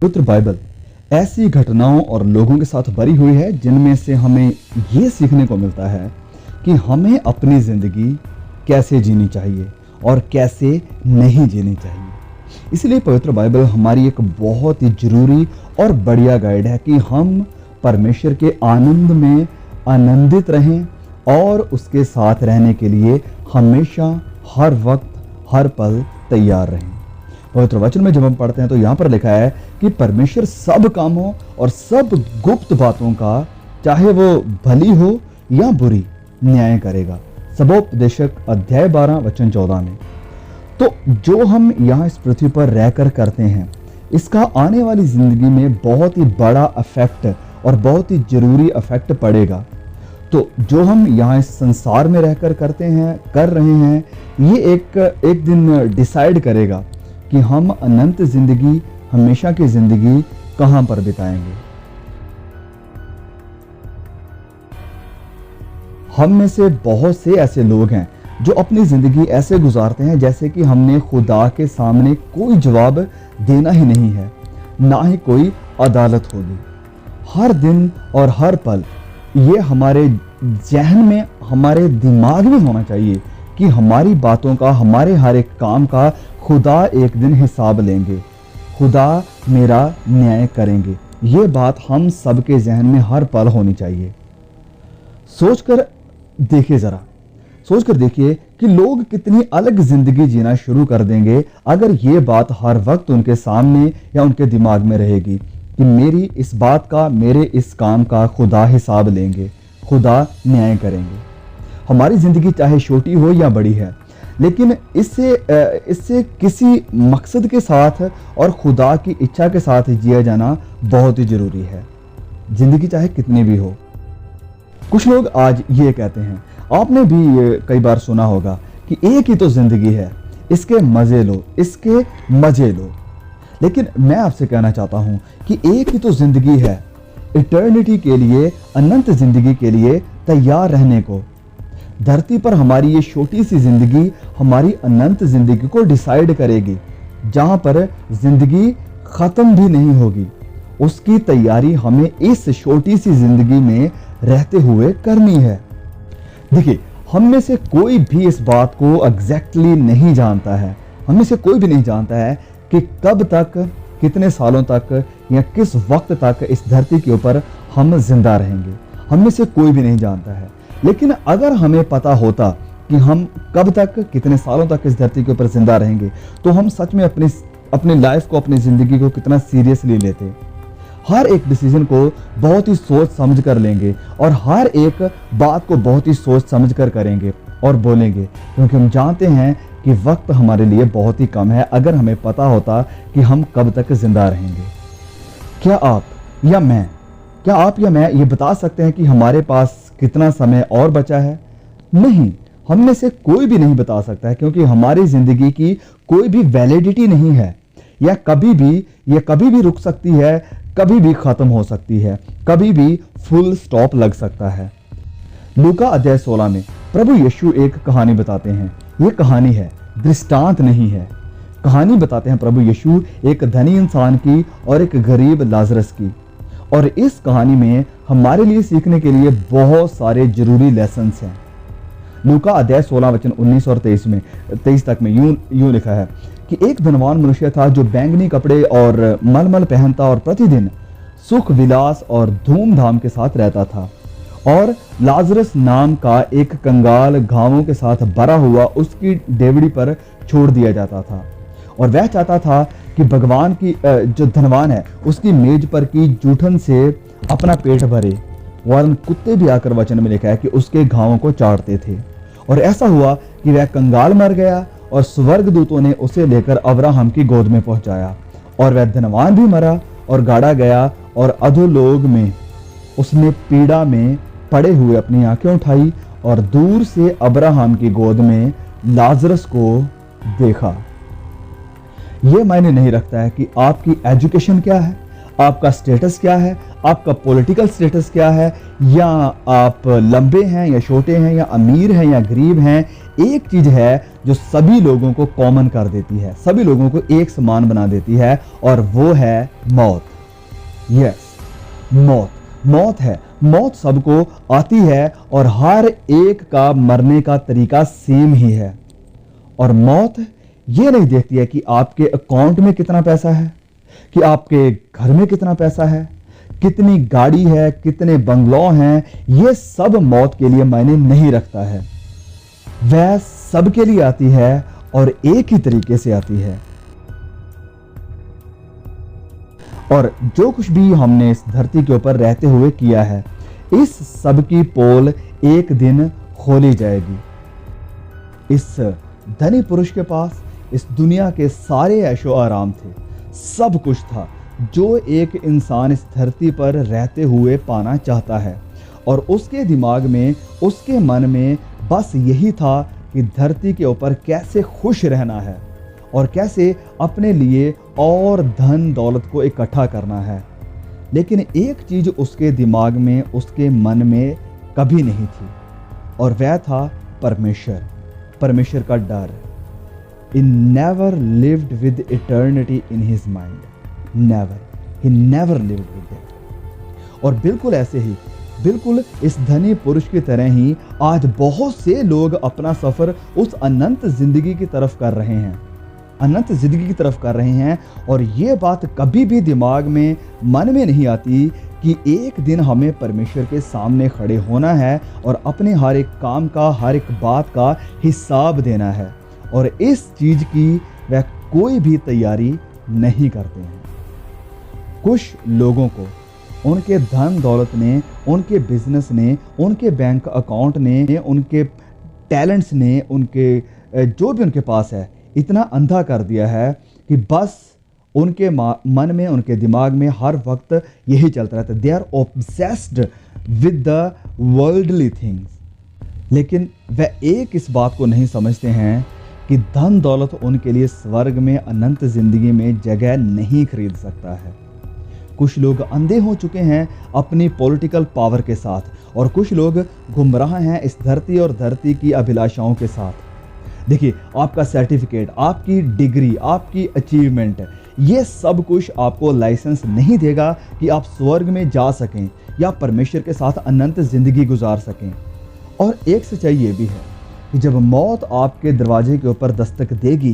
पवित्र बाइबल ऐसी घटनाओं और लोगों के साथ भरी हुई है जिनमें से हमें ये सीखने को मिलता है कि हमें अपनी ज़िंदगी कैसे जीनी चाहिए और कैसे नहीं जीनी चाहिए। इसलिए पवित्र बाइबल हमारी एक बहुत ही ज़रूरी और बढ़िया गाइड है कि हम परमेश्वर के आनंद में आनंदित रहें और उसके साथ रहने के लिए हमेशा हर वक्त हर पल तैयार रहें। पवित्र वचन में जब हम पढ़ते हैं तो यहाँ पर लिखा है कि परमेश्वर सब कामों और सब गुप्त बातों का, चाहे वो भली हो या बुरी, न्याय करेगा। सबोपदेशक अध्याय 12 वचन 14 में। तो जो हम यहाँ इस पृथ्वी पर रहकर करते हैं, इसका आने वाली जिंदगी में बहुत ही बड़ा इफेक्ट और बहुत ही जरूरी इफेक्ट पड़ेगा। तो जो हम यहाँ इस संसार में रहकर करते हैं, कर रहे हैं, ये एक दिन डिसाइड करेगा कि हम अनंत जिंदगी, हमेशा की जिंदगी कहां पर बिताएंगे। हम में से बहुत से ऐसे लोग हैं जो अपनी जिंदगी ऐसे गुजारते हैं जैसे कि हमने खुदा के सामने कोई जवाब देना ही नहीं है, ना ही कोई अदालत होगी। हर दिन और हर पल ये हमारे जहन में, हमारे दिमाग में होना चाहिए कि हमारी बातों का, हमारे हर एक काम का खुदा एक दिन हिसाब लेंगे, खुदा मेरा न्याय करेंगे। ये बात हम सबके जहन में हर पल होनी चाहिए। सोचकर देखिए कि लोग कितनी अलग जिंदगी जीना शुरू कर देंगे अगर ये बात हर वक्त उनके सामने या उनके दिमाग में रहेगी कि मेरी इस बात का, मेरे इस काम का खुदा हिसाब लेंगे, खुदा न्याय करेंगे। हमारी जिंदगी चाहे छोटी हो या बड़ी है, लेकिन इससे किसी मकसद के साथ और खुदा की इच्छा के साथ जिया जाना बहुत ही जरूरी है, जिंदगी चाहे कितनी भी हो। कुछ लोग आज ये कहते हैं, आपने भी कई बार सुना होगा कि एक ही तो जिंदगी है, इसके मजे लो, इसके मजे लो। लेकिन मैं आपसे कहना चाहता हूं कि एक ही तो जिंदगी है, इटर्निटी के लिए, अनंत जिंदगी के लिए तैयार रहने को। धरती पर हमारी ये छोटी सी जिंदगी हमारी अनंत जिंदगी को डिसाइड करेगी, जहां पर जिंदगी खत्म भी नहीं होगी। उसकी तैयारी हमें इस छोटी सी जिंदगी में रहते हुए करनी है। देखिए, हम में से कोई भी इस बात को एग्जैक्टली नहीं जानता है। हम में से कोई भी नहीं जानता है कि कब तक, कितने सालों तक या किस वक्त तक इस धरती के ऊपर हम जिंदा रहेंगे। हम में से कोई भी नहीं जानता है। लेकिन अगर हमें पता होता कि हम कब तक, कितने सालों तक इस धरती के ऊपर जिंदा रहेंगे, तो हम सच में अपनी लाइफ को, अपनी जिंदगी को कितना सीरियसली लेते। हर एक डिसीजन को बहुत ही सोच समझ कर लेंगे और हर एक बात को बहुत ही सोच समझ कर करेंगे और बोलेंगे, क्योंकि हम जानते हैं कि वक्त हमारे लिए बहुत ही कम है। अगर हमें पता होता कि हम कब तक जिंदा रहेंगे, क्या आप या मैं ये बता सकते हैं कि हमारे पास कितना समय और बचा है? नहीं, हम में से कोई भी नहीं बता सकता है, क्योंकि हमारी जिंदगी की कोई भी वैलिडिटी नहीं है। यह कभी भी रुक सकती है, कभी भी खत्म हो सकती है, कभी भी फुल स्टॉप लग सकता है। लूका अध्याय 16 में प्रभु यीशु एक कहानी बताते हैं। ये कहानी है, दृष्टांत नहीं है। कहानी बताते हैं प्रभु यीशु एक धनी इंसान की और एक गरीब लाजरस की। और इस कहानी में हमारे लिए सीखने के लिए बहुत सारे जरूरी लेसन्स हैं। लूका अध्याय 16 वचन 19 और 23 तक में यूं लिखा है कि एक धनवान मनुष्य था जो बैंगनी कपड़े और मलमल पहनता और प्रतिदिन सुख विलास और धूमधाम के साथ रहता था। और लाजरस नाम का एक कंगाल घावों के साथ भरा हुआ उसकी डेवड़ी पर छोड़ दिया जाता था। और वह चाहता था कि भगवान की जो धनवान है उसकी मेज पर की जूठन से अपना पेट भरे। वरन कुत्ते भी आकर, वचन में लिखा है, कि उसके घावों को चाटते थे। और ऐसा हुआ कि वह कंगाल मर गया और स्वर्गदूतों ने उसे लेकर अब्राहम की गोद में पहुंचाया। और वह धनवान भी मरा और गाड़ा गया और अधोलोक में उसने पीड़ा में पड़े हुए अपनी आंखें उठाई और दूर से अब्राहम की गोद में लाजरस को देखा। यह मायने नहीं रखता है कि आपकी एजुकेशन क्या है, आपका स्टेटस क्या है, आपका पॉलिटिकल स्टेटस क्या है, या आप लंबे हैं या छोटे हैं, या अमीर हैं या गरीब हैं, एक चीज है जो सभी लोगों को कॉमन कर देती है, सभी लोगों को एक समान बना देती है, और वो है मौत। यस, मौत है। मौत सबको आती है और हर एक का मरने का तरीका सेम ही है। और मौत ये नहीं देखती है कि आपके अकाउंट में कितना पैसा है, कि आपके घर में कितना पैसा है, कितनी गाड़ी है, कितने बंगलो हैं। ये सब मौत के लिए मायने नहीं रखता है। वह सबके लिए आती है और एक ही तरीके से आती है। और जो कुछ भी हमने इस धरती के ऊपर रहते हुए किया है, इस सब की पोल एक दिन खोली जाएगी। इस धनी पुरुष के पास इस दुनिया के सारे ऐशो आराम थे, सब कुछ था जो एक इंसान इस धरती पर रहते हुए पाना चाहता है, और उसके दिमाग में, उसके मन में बस यही था कि धरती के ऊपर कैसे खुश रहना है और कैसे अपने लिए और धन दौलत को इकट्ठा करना है। लेकिन एक चीज उसके दिमाग में, उसके मन में कभी नहीं थी, और वह था परमेश्वर का डर। He never lived with eternity in his mind. Never. He never lived with it. और बिल्कुल ऐसे ही, बिल्कुल इस धनी पुरुष की तरह ही आज बहुत से लोग अपना सफर उस अनंत जिंदगी की तरफ कर रहे हैं, अनंत जिंदगी की तरफ कर रहे हैं। और ये बात कभी भी दिमाग में, मन में नहीं आती कि एक दिन हमें परमेश्वर के सामने खड़े होना है और अपने हर एक काम का, हर एक बात का हिसाब देना है। और इस चीज की वह कोई भी तैयारी नहीं करते हैं। कुछ लोगों को उनके धन दौलत ने, उनके बिजनेस ने, उनके बैंक अकाउंट ने, उनके टैलेंट्स ने, उनके जो भी उनके पास है, इतना अंधा कर दिया है कि बस उनके मन में, उनके दिमाग में हर वक्त यही चलता रहता है। They are obsessed with the worldly things. लेकिन वह एक इस बात को नहीं समझते हैं कि धन दौलत उनके लिए स्वर्ग में, अनंत जिंदगी में जगह नहीं खरीद सकता है। कुछ लोग अंधे हो चुके हैं अपनी पॉलिटिकल पावर के साथ, और कुछ लोग गुमराह हैं इस धरती और धरती की अभिलाषाओं के साथ। देखिए, आपका सर्टिफिकेट, आपकी डिग्री, आपकी अचीवमेंट, ये सब कुछ आपको लाइसेंस नहीं देगा कि आप स्वर्ग में जा सकें या परमेश्वर के साथ अनंत जिंदगी गुजार सकें। और एक सच्चाई ये भी है कि जब मौत आपके दरवाजे के ऊपर दस्तक देगी,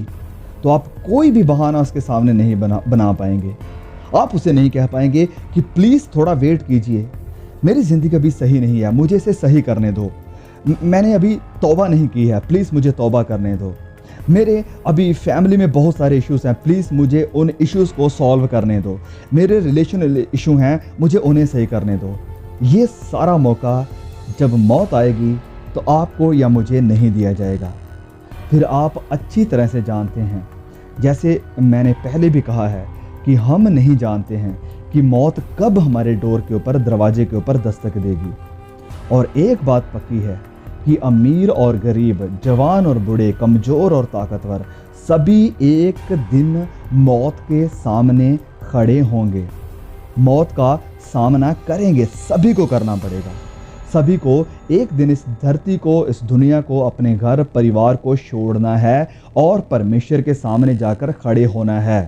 तो आप कोई भी बहाना उसके सामने नहीं बना पाएंगे। आप उसे नहीं कह पाएंगे कि प्लीज़ थोड़ा वेट कीजिए, मेरी ज़िंदगी अभी सही नहीं है, मुझे इसे सही करने दो, मैंने अभी तौबा नहीं की है, प्लीज़ मुझे तौबा करने दो, मेरे अभी फैमिली में बहुत सारे इश्यूज़ हैं, प्लीज़ मुझे उन इश्यूज़ को सॉल्व करने दो, मेरे रिलेशनल इशू हैं, मुझे उन्हें सही करने दो। ये सारा मौका जब मौत आएगी तो आपको या मुझे नहीं दिया जाएगा। फिर आप अच्छी तरह से जानते हैं, जैसे मैंने पहले भी कहा है, कि हम नहीं जानते हैं कि मौत कब हमारे डोर के ऊपर, दरवाजे के ऊपर दस्तक देगी। और एक बात पक्की है कि अमीर और गरीब, जवान और बूढ़े, कमज़ोर और ताकतवर, सभी एक दिन मौत के सामने खड़े होंगे, मौत का सामना करेंगे। सभी को करना पड़ेगा, सभी को एक दिन इस धरती को, इस दुनिया को, अपने घर परिवार को छोड़ना है और परमेश्वर के सामने जाकर खड़े होना है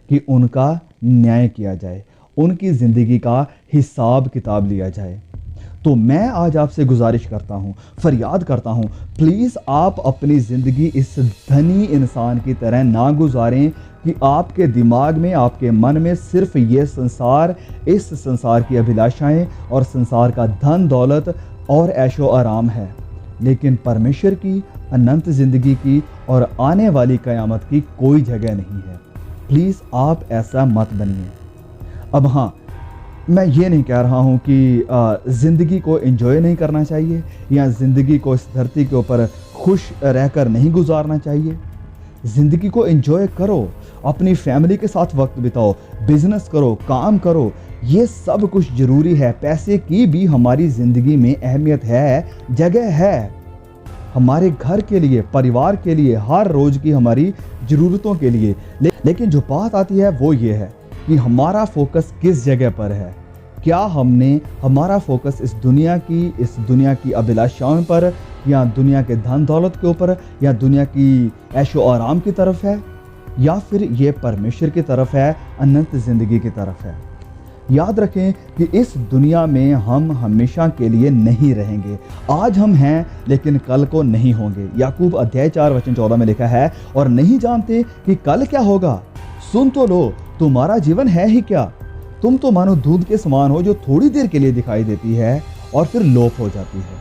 कि उनका न्याय किया जाए, उनकी ज़िंदगी का हिसाब किताब लिया जाए। तो मैं आज आपसे गुजारिश करता हूँ, फरियाद करता हूँ, प्लीज़ आप अपनी ज़िंदगी इस धनी इंसान की तरह ना गुजारें कि आपके दिमाग में, आपके मन में सिर्फ ये संसार, इस संसार की अभिलाषाएं और संसार का धन दौलत और ऐशो आराम है, लेकिन परमेश्वर की, अनंत ज़िंदगी की और आने वाली क़यामत की कोई जगह नहीं है। प्लीज़ आप ऐसा मत बनिए। अब हाँ, मैं ये नहीं कह रहा हूँ कि ज़िंदगी को एंजॉय नहीं करना चाहिए या ज़िंदगी को इस धरती के ऊपर खुश रहकर नहीं गुजारना चाहिए। ज़िंदगी को एंजॉय करो, अपनी फैमिली के साथ वक्त बिताओ, बिजनेस करो, काम करो, ये सब कुछ ज़रूरी है। पैसे की भी हमारी ज़िंदगी में अहमियत है, जगह है, हमारे घर के लिए, परिवार के लिए, हर रोज़ की हमारी ज़रूरतों के लिए। लेकिन जो बात आती है वो ये है कि हमारा फोकस किस जगह पर है। क्या हमने हमारा फोकस इस दुनिया की अभिलाषाओं पर, या दुनिया के धन दौलत के ऊपर, या दुनिया की ऐशो आराम की तरफ है, या फिर ये परमेश्वर की तरफ है, अनंत ज़िंदगी की तरफ है। याद रखें कि इस दुनिया में हम हमेशा के लिए नहीं रहेंगे। आज हम हैं लेकिन कल को नहीं होंगे। याकूब अध्याय 4 वचन 14 में लिखा है, और नहीं जानते कि कल क्या होगा। सुन तो लो, तुम्हारा जीवन है ही क्या। तुम तो मानो दूध के समान हो, जो थोड़ी देर के लिए दिखाई देती है और फिर लोप हो जाती है।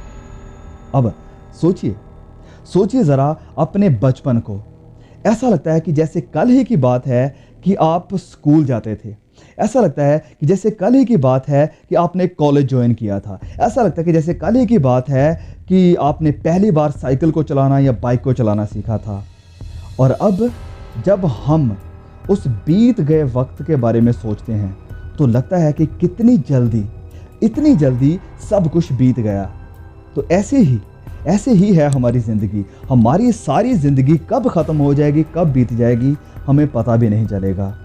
अब सोचिए जरा अपने बचपन को। ऐसा लगता है कि जैसे कल ही की बात है कि आप स्कूल जाते थे। ऐसा लगता है कि जैसे कल ही की बात है कि आपने कॉलेज ज्वाइन किया था। ऐसा लगता है कि जैसे कल ही की बात है कि आपने पहली बार साइकिल को चलाना या बाइक को चलाना सीखा था। और अब जब हम उस बीत गए वक्त के बारे में सोचते हैं तो लगता है कि इतनी जल्दी सब कुछ बीत गया। तो ऐसे ही है हमारी ज़िंदगी। हमारी सारी ज़िंदगी कब ख़त्म हो जाएगी, कब बीत जाएगी, हमें पता भी नहीं चलेगा।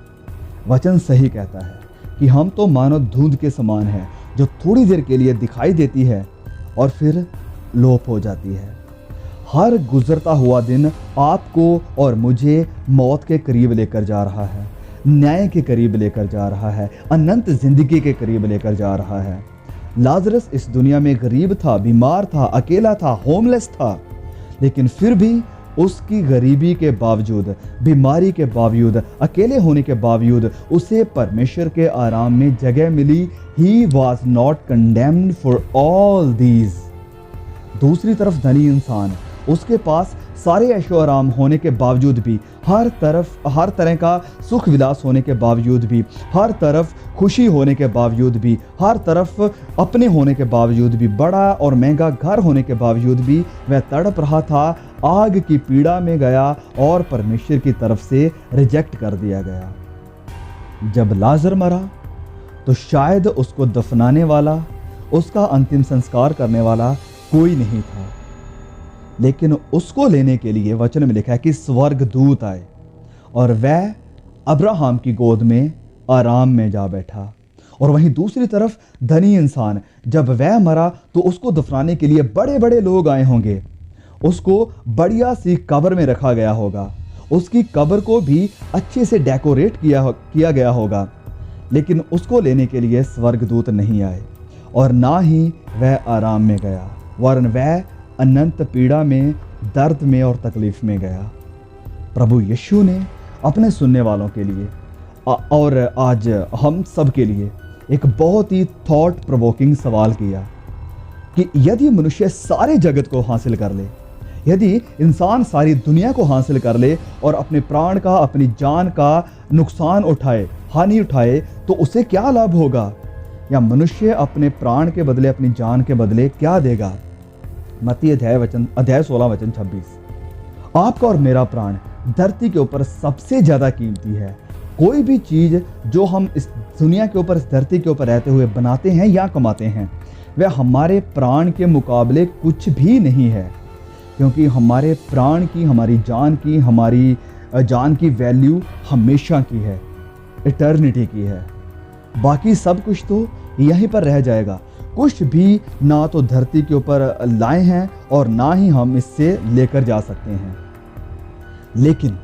वचन सही कहता है कि हम तो मानो धुंध के समान हैं, जो थोड़ी देर के लिए दिखाई देती है और फिर लोप हो जाती है। हर गुजरता हुआ दिन आपको और मुझे मौत के करीब लेकर जा रहा है, न्याय के करीब लेकर जा रहा है, अनंत ज़िंदगी के करीब लेकर जा रहा है। लाजरस इस दुनिया में गरीब था, बीमार था, अकेला था, होमलेस था, लेकिन फिर भी उसकी गरीबी के बावजूद, बीमारी के बावजूद, अकेले होने के बावजूद उसे परमेश्वर के आराम में जगह मिली। He was not condemned for all these। दूसरी तरफ धनी इंसान, उसके पास सारे ऐशो आराम होने के बावजूद भी, हर तरह का सुख विलास होने के बावजूद भी, हर तरफ खुशी होने के बावजूद भी, हर तरफ अपने होने के बावजूद भी, बड़ा और महंगा घर होने के बावजूद भी वह तड़प रहा था, आग की पीड़ा में गया और परमेश्वर की तरफ से रिजेक्ट कर दिया गया। जब लाजर मरा तो शायद उसको दफनाने वाला, उसका अंतिम संस्कार करने वाला कोई नहीं था, लेकिन उसको लेने के लिए वचन में लिखा है कि स्वर्गदूत आए और वह अब्राहम की गोद में आराम में जा बैठा। और वहीं दूसरी तरफ धनी इंसान, जब वह मरा तो उसको दफनाने के लिए बड़े बड़े लोग आए होंगे, उसको बढ़िया सी कब्र में रखा गया होगा, उसकी कब्र को भी अच्छे से डेकोरेट किया गया होगा, लेकिन उसको लेने के लिए स्वर्गदूत नहीं आए और ना ही वह आराम में गया, वरन वह अनंत पीड़ा में, दर्द में और तकलीफ में गया। प्रभु यीशु ने अपने सुनने वालों के लिए और आज हम सब के लिए एक बहुत ही थॉट प्रोवोकिंग सवाल किया कि यदि मनुष्य सारे जगत को हासिल कर ले, यदि इंसान सारी दुनिया को हासिल कर ले और अपने प्राण का, अपनी जान का नुकसान उठाए, हानि उठाए, तो उसे क्या लाभ होगा? या मनुष्य अपने प्राण के बदले, अपनी जान के बदले क्या देगा? मत्ती अध्याय 16 वचन 26। आपका और मेरा प्राण धरती के ऊपर सबसे ज्यादा कीमती है। कोई भी चीज जो हम इस दुनिया के ऊपर, इस धरती के ऊपर रहते हुए बनाते हैं या कमाते हैं, वह हमारे प्राण के मुकाबले कुछ भी नहीं है, क्योंकि हमारे प्राण की, हमारी जान की वैल्यू हमेशा की है, इटर्निटी की है। बाकी सब कुछ तो यहीं पर रह जाएगा। कुछ भी ना तो धरती के ऊपर लाए हैं और ना ही हम इससे लेकर जा सकते हैं, लेकिन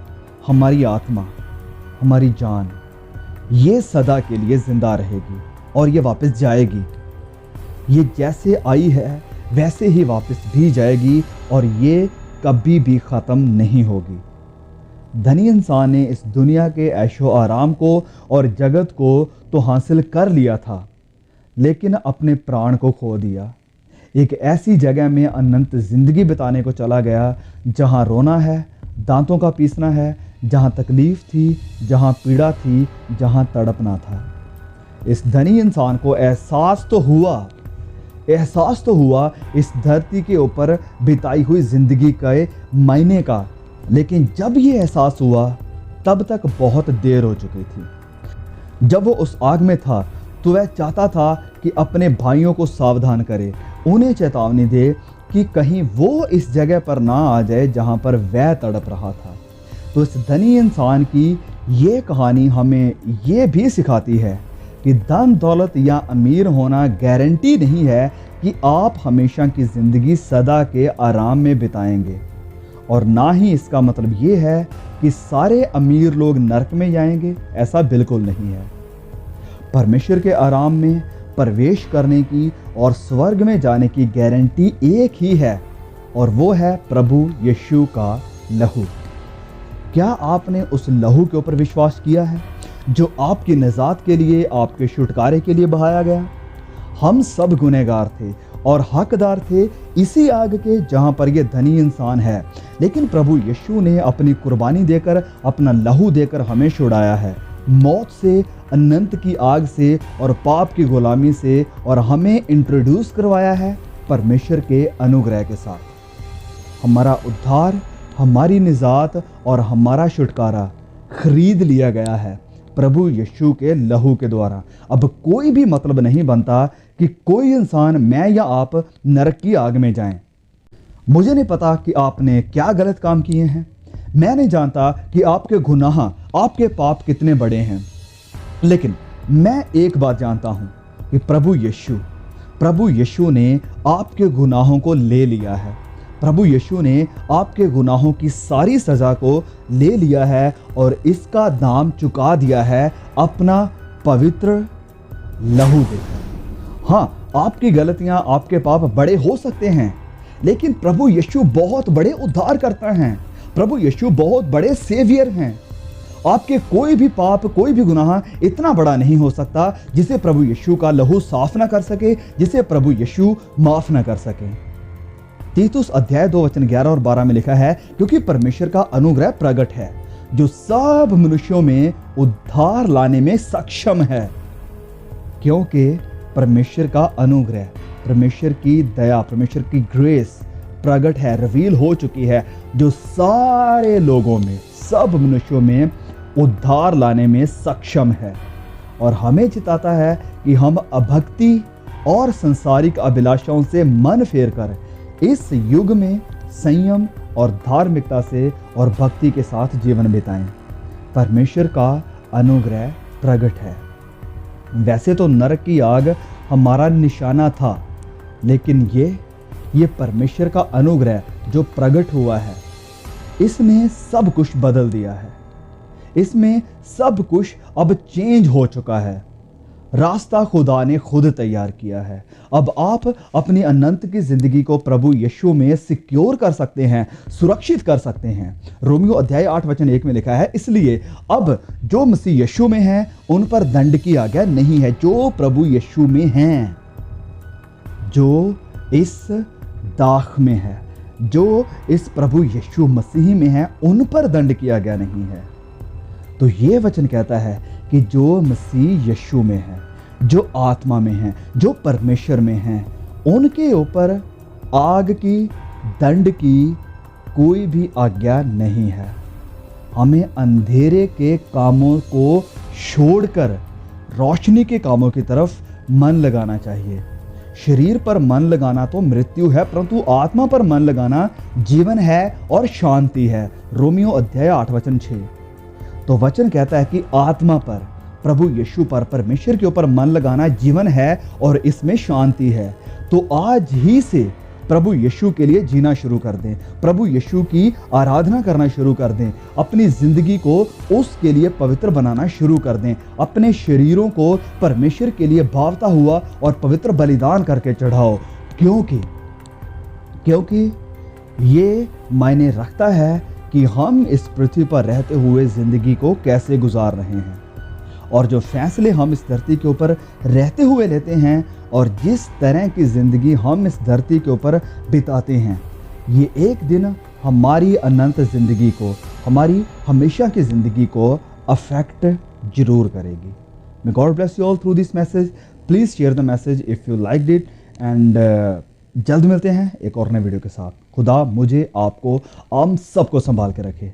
हमारी आत्मा, हमारी जान, ये सदा के लिए जिंदा रहेगी और ये वापस जाएगी। ये जैसे आई है वैसे ही वापस भी जाएगी और ये कभी भी ख़त्म नहीं होगी। धनी इंसान ने इस दुनिया के ऐशो आराम को और जगत को तो हासिल कर लिया था, लेकिन अपने प्राण को खो दिया। एक ऐसी जगह में अनंत जिंदगी बिताने को चला गया जहां रोना है, दांतों का पीसना है, जहां तकलीफ थी, जहां पीड़ा थी, जहां तड़पना था। इस धनी इंसान को एहसास तो हुआ इस धरती के ऊपर बिताई हुई जिंदगी के मायने का, लेकिन जब ये एहसास हुआ तब तक बहुत देर हो चुकी थी। जब वो उस आग में था तो वह चाहता था कि अपने भाइयों को सावधान करे, उन्हें चेतावनी दे कि कहीं वो इस जगह पर ना आ जाए जहां पर वह तड़प रहा था। तो इस धनी इंसान की ये कहानी हमें ये भी सिखाती है कि धन दौलत या अमीर होना गारंटी नहीं है कि आप हमेशा की ज़िंदगी सदा के आराम में बिताएंगे, और ना ही इसका मतलब ये है कि सारे अमीर लोग नरक में जाएंगे। ऐसा बिल्कुल नहीं है। परमेश्वर के आराम में प्रवेश करने की और स्वर्ग में जाने की गारंटी एक ही है, और वो है प्रभु यीशु का लहू। क्या आपने उस लहू के ऊपर विश्वास किया है जो आपकी निजात के लिए, आपके छुटकारे के लिए बहाया गया? हम सब गुनहगार थे और हकदार थे इसी आग के जहां पर ये धनी इंसान है, लेकिन प्रभु यीशु ने अपनी कुर्बानी देकर, अपना लहू देकर हमें छुड़ाया है मौत से, अनंत की आग से और पाप की गुलामी से, और हमें इंट्रोड्यूस करवाया है परमेश्वर के अनुग्रह के साथ। हमारा उद्धार, हमारी निजात और हमारा छुटकारा खरीद लिया गया है प्रभु यीशु के लहू के द्वारा। अब कोई भी मतलब नहीं बनता कि कोई इंसान, मैं या आप, नरक की आग में जाएं। मुझे नहीं पता कि आपने क्या गलत काम किए हैं। मैं नहीं जानता कि आपके गुनाह, आपके पाप कितने बड़े हैं, लेकिन मैं एक बात जानता हूं कि प्रभु यीशु ने आपके गुनाहों को ले लिया है। प्रभु यीशु ने आपके गुनाहों की सारी सज़ा को ले लिया है और इसका दाम चुका दिया है अपना पवित्र लहू देकर। हाँ, आपकी गलतियां, आपके पाप बड़े हो सकते हैं, लेकिन प्रभु यीशु बहुत बड़े उद्धार करता हैं। प्रभु यीशु बहुत बड़े सेवियर हैं। आपके कोई भी पाप, कोई भी गुनाह इतना बड़ा नहीं हो सकता जिसे प्रभु यीशु का लहू साफ ना कर सके, जिसे प्रभु यीशु माफ ना कर सके। तीतुस अध्याय 2 वचन 11 और 12 में लिखा है, क्योंकि परमेश्वर का अनुग्रह प्रकट है जो सब मनुष्यों में उद्धार लाने में सक्षम है। क्योंकि परमेश्वर का अनुग्रह, परमेश्वर की दया, परमेश्वर की ग्रेस प्रकट है, रिवील हो चुकी है, जो सारे लोगों में, सब मनुष्यों में उद्धार लाने में सक्षम है, और हमें चिताता है कि हम अभक्ति और संसारिक अभिलाषाओं से मन फेर कर इस युग में संयम और धार्मिकता से और भक्ति के साथ जीवन बिताएं। परमेश्वर का अनुग्रह प्रकट है। वैसे तो नरक की आग हमारा निशाना था, लेकिन ये परमेश्वर का अनुग्रह जो प्रकट हुआ है, इसने सब कुछ बदल दिया है। इसमें सब कुछ अब चेंज हो चुका है। रास्ता खुदा ने खुद तैयार किया है। अब आप अपनी अनंत की जिंदगी को प्रभु यीशु में सिक्योर कर सकते हैं, सुरक्षित कर सकते हैं। रोमियो अध्याय 8 वचन 1 में लिखा है, इसलिए अब जो मसीह यीशु में हैं उन पर दंड की आज्ञा नहीं है। जो प्रभु यीशु में हैं, जो इस दाख में है, जो इस प्रभु यीशु मसीह में है, उन पर दंड की आज्ञा नहीं है। तो ये वचन कहता है कि जो मसीह यीशु में है, जो आत्मा में है, जो परमेश्वर में है, उनके ऊपर आग की, दंड की कोई भी आज्ञा नहीं है। हमें अंधेरे के कामों को छोड़कर रोशनी के कामों की तरफ मन लगाना चाहिए। शरीर पर मन लगाना तो मृत्यु है, परंतु आत्मा पर मन लगाना जीवन है और शांति है। रोमियो अध्याय 8 वचन 6। तो वचन कहता है कि आत्मा पर, प्रभु यीशु पर, परमेश्वर के ऊपर मन लगाना जीवन है और इसमें शांति है। तो आज ही से प्रभु यीशु के लिए जीना शुरू कर दें, प्रभु यीशु की आराधना करना शुरू कर दें, अपनी जिंदगी को उसके लिए पवित्र बनाना शुरू कर दें, अपने शरीरों को परमेश्वर के लिए भावता हुआ और पवित्र बलिदान करके चढ़ाओ, क्योंकि ये मायने रखता है कि हम इस पृथ्वी पर रहते हुए जिंदगी को कैसे गुजार रहे हैं, और जो फैसले हम इस धरती के ऊपर रहते हुए लेते हैं और जिस तरह की ज़िंदगी हम इस धरती के ऊपर बिताते हैं, ये एक दिन हमारी अनंत ज़िंदगी को, हमारी हमेशा की ज़िंदगी को अफेक्ट जरूर करेगी। May God bless you all through this message. Please share the message if you liked it, and जल्द मिलते हैं एक और नए वीडियो के साथ। खुदा मुझे, आपको, हम सबको संभाल के रखे।